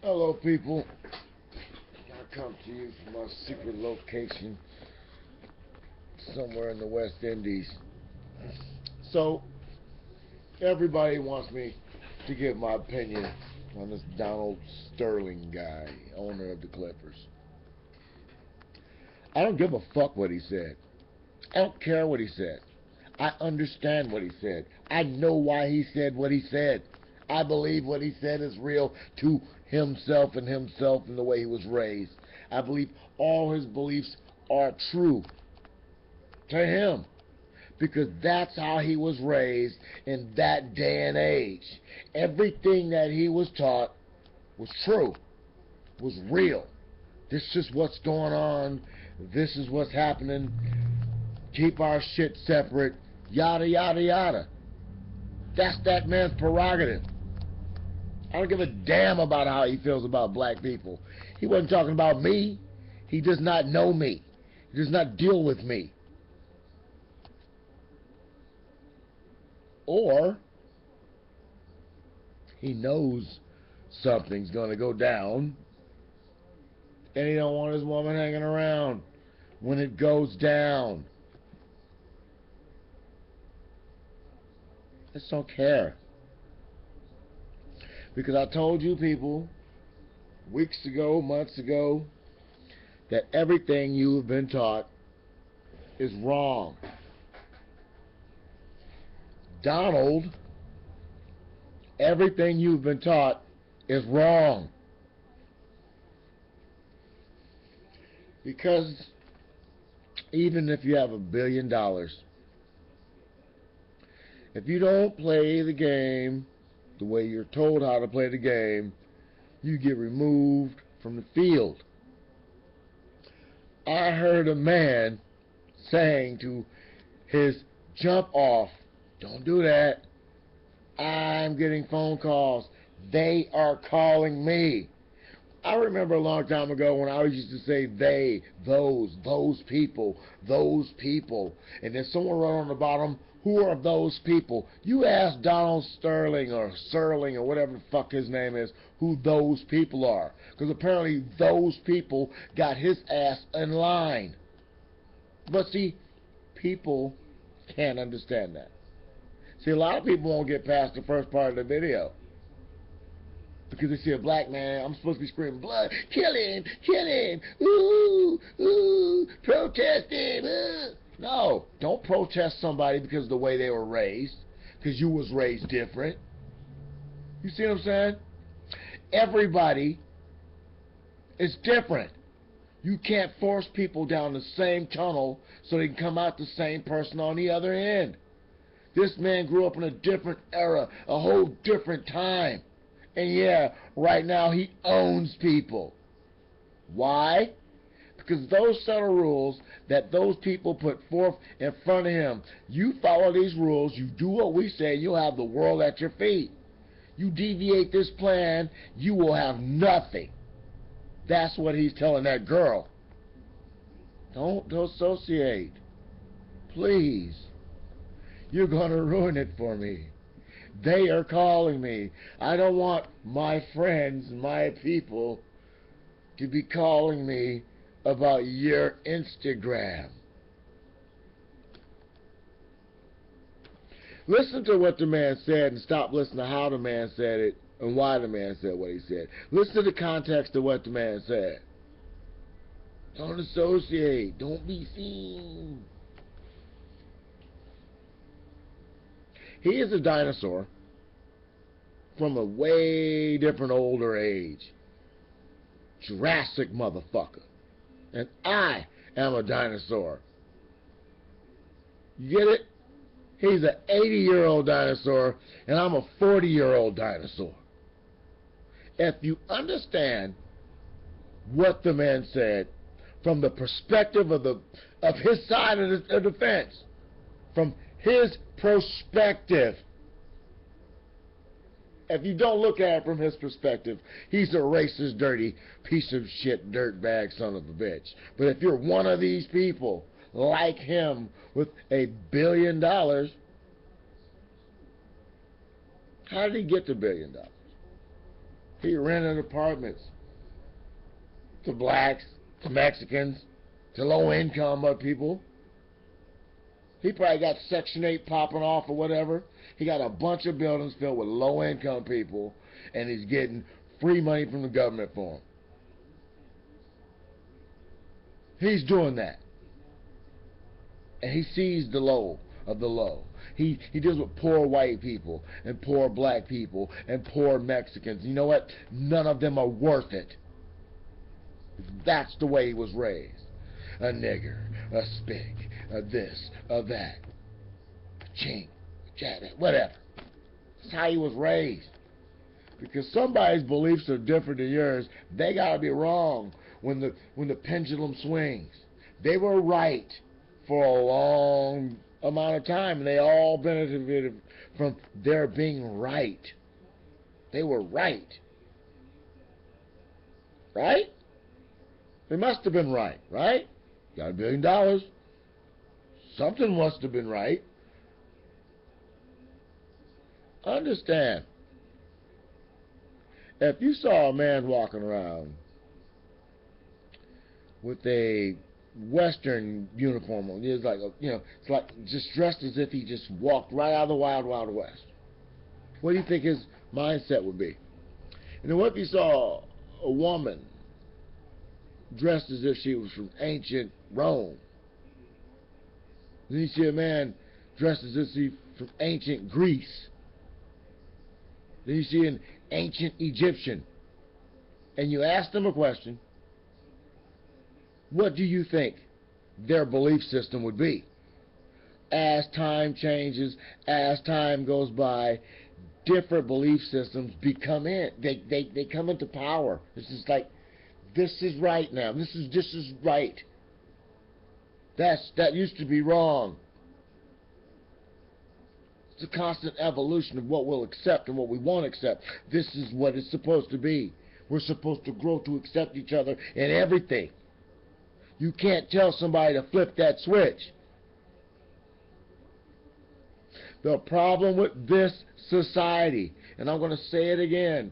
Hello, people. I come to you from my secret location somewhere in the West Indies. So, everybody wants me to give my opinion on this Donald Sterling guy, owner of the Clippers. I don't give a fuck what he said. I don't care what he said. I understand what he said. I know why he said what he said. I believe what he said is real to himself and the way he was raised. I believe all his beliefs are true to him because that's how he was raised in that day and age. Everything that he was taught was true, was real. This is what's going on. This is what's happening. Keep our shit separate. Yada, yada, yada. That's that man's prerogative. I don't give a damn about how he feels about black people. He wasn't talking about me. He does not know me. He does not deal with me. Or he knows something's going to go down and he don't want his woman hanging around when it goes down. I just don't care. Because I told you people weeks ago, months ago, that everything you have been taught is wrong. Donald, everything you've been taught is wrong. Because even if you have $1 billion, if you don't play the game the way you're told how to play the game, you get removed from the field. I heard a man saying to his jump off, don't do that. I'm getting phone calls. They are calling me. I remember a long time ago when I used to say they, those people, and then someone wrote on the bottom, who are those people? You ask Donald Sterling or Serling or whatever the fuck his name is, who those people are. Because apparently those people got his ass in line. But see, people can't understand that. See, a lot of people won't get past the first part of the video. Because they see a black man, I'm supposed to be screaming, blood, kill him, ooh, ooh, protest him, No, don't protest somebody because of the way they were raised, because you was raised different. You see what I'm saying? Everybody is different. You can't force people down the same tunnel so they can come out the same person on the other end. This man grew up in a different era, a whole different time. And yeah, right now he owns people. Why? Because those set of rules that those people put forth in front of him, you follow these rules, you do what we say, you'll have the world at your feet. You deviate this plan, you will have nothing. That's what he's telling that girl. Don't associate. Please. You're going to ruin it for me. They are calling me. I don't want my friends, my people, to be calling me about your Instagram. Listen to what the man said and stop listening to how the man said it and why the man said what he said. Listen to the context of what the man said. Don't associate. Don't be seen. He is a dinosaur from a way different older age. Jurassic motherfucker. And I am a dinosaur. You get it? He's an 80-year-old dinosaur and I'm a 40-year-old dinosaur. If you understand what the man said from the perspective of his side of the fence, from his perspective. If you don't look at it from his perspective, he's a racist, dirty piece of shit, dirtbag son of a bitch. But if you're one of these people like him with $1 billion, how did he get to $1 billion? He rented apartments to blacks, to Mexicans, to low-income people. He probably got Section 8 popping off or whatever. He got a bunch of buildings filled with low-income people, and he's getting free money from the government for them. He's doing that. And he sees the low of the low. He deals with poor white people and poor black people and poor Mexicans. You know what? None of them are worth it. That's the way he was raised. A nigger, a spig, a this, a that, a chink, a jack, whatever. That's how he was raised. Because somebody's beliefs are different than yours, they gotta be wrong when the pendulum swings. They were right for a long amount of time, and they all benefited from their being right. They were right. Right? They must have been right, right? Got $1 billion. Something must have been right. Understand, if you saw a man walking around with a Western uniform on, it's like, it's like just dressed as if he just walked right out of the wild, wild west. What do you think his mindset would be? And then what if you saw a woman dressed as if she was from ancient Rome? Then you see a man dressed as if he's from ancient Greece. Then you see an ancient Egyptian. And you ask them a question. What do you think their belief system would be? As time changes, as time goes by, different belief systems become in. They come into power. It's just like, this is right now. This is right. That used to be wrong. It's a constant evolution of what we'll accept and what we won't accept. This is what it's supposed to be. We're supposed to grow to accept each other in everything. You can't tell somebody to flip that switch. The problem with this society, and I'm going to say it again,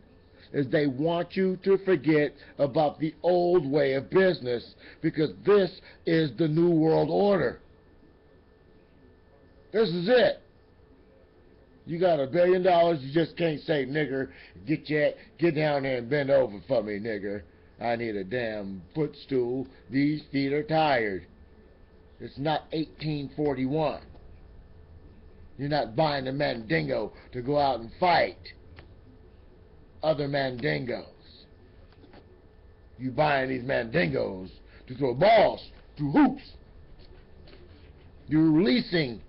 is they want you to forget about the old way of business, because this is the new world order. This is it. You got $1 billion, you just can't say, nigger, get down there and bend over for me, nigger. I need a damn footstool. These feet are tired. It's not 1841. You're not buying a mandingo to go out and fight other mandingos. You buying these mandingos to throw balls through hoops. You're releasing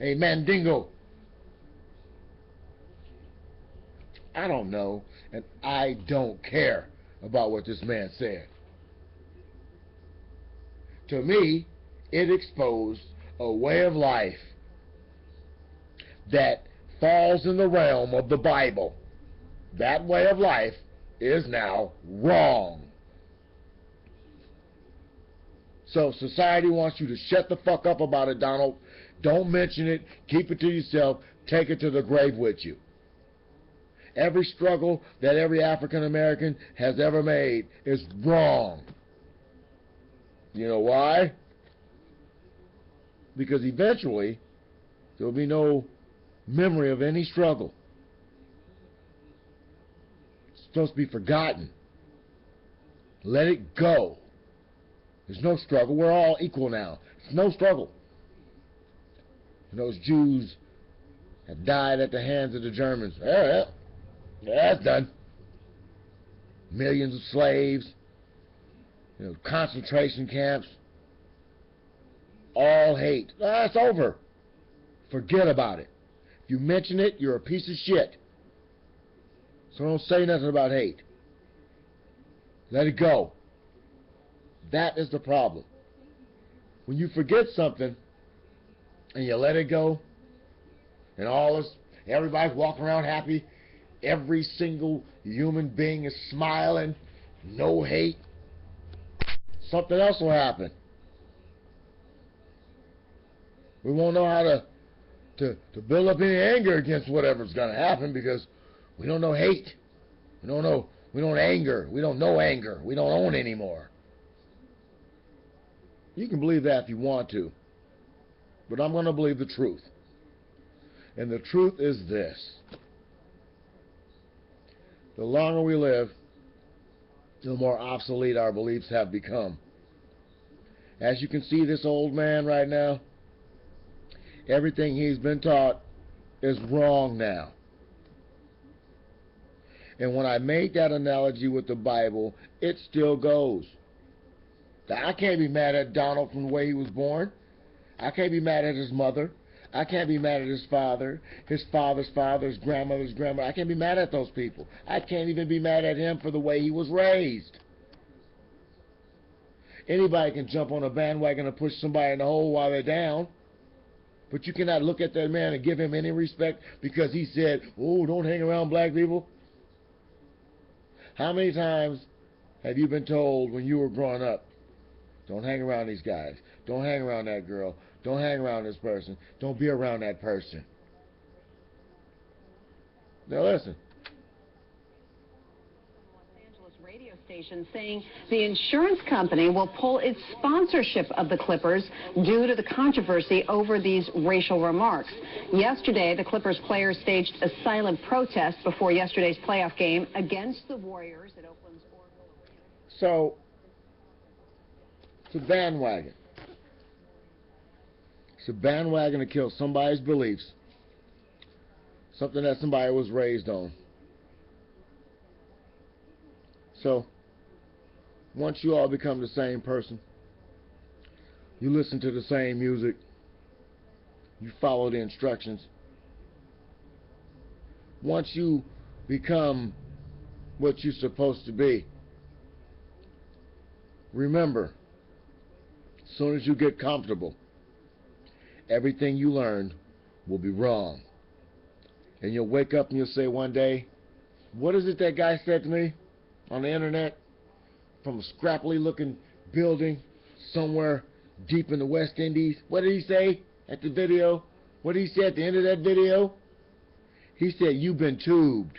a mandingo. I don't know, and I don't care about what this man said. To me, it exposed a way of life that falls in the realm of the Bible. That way of life is now wrong. So society wants you to shut the fuck up about it, Donald. Don't mention it. Keep it to yourself. Take it to the grave with you. Every struggle that every African American has ever made is wrong. You know why? Because eventually there will be no memory of any struggle. It's supposed to be forgotten. Let it go. There's no struggle. We're all equal now. There's no struggle. And those Jews have died at the hands of the Germans. Yeah, that's done. Millions of slaves, concentration camps, all hate. That's over. Forget about it. If you mention it, you're a piece of shit. So don't say nothing about hate. Let it go. That is the problem. When you forget something and you let it go, and everybody's walking around happy, every single human being is smiling, no hate, something else will happen. We won't know how to build up any anger against whatever's going to happen, because we don't know hate. We don't know We don't anger. We don't know anger. We don't own anymore. You can believe that if you want to. But I'm going to believe the truth. And the truth is this. The longer we live, the more obsolete our beliefs have become. As you can see, this old man right now, everything he's been taught is wrong now. And when I made that analogy with the Bible, it still goes. I can't be mad at Donald from the way he was born. I can't be mad at his mother. I can't be mad at his father, his father's father, his grandmother's grandmother. I can't be mad at those people. I can't even be mad at him for the way he was raised. Anybody can jump on a bandwagon and push somebody in the hole while they're down. But you cannot look at that man and give him any respect because he said, oh, don't hang around black people. How many times have you been told when you were growing up, don't hang around these guys, don't hang around that girl, don't hang around this person, don't be around that person? Now listen. Radio station saying the insurance company will pull its sponsorship of the Clippers due to the controversy over these racial remarks. Yesterday, the Clippers players staged a silent protest before yesterday's playoff game against the Warriors at Oakland's Oracle Arena. So, it's a bandwagon. It's a bandwagon to kill somebody's beliefs, something that somebody was raised on. So, once you all become the same person, you listen to the same music, you follow the instructions. Once you become what you're supposed to be, remember, as soon as you get comfortable, everything you learned will be wrong. And you'll wake up and you'll say one day, what is it that guy said to me on the internet from a scrappily looking building somewhere deep in the West Indies? What did he say at the video? What did he say at the end of that video? He said, you've been tubed.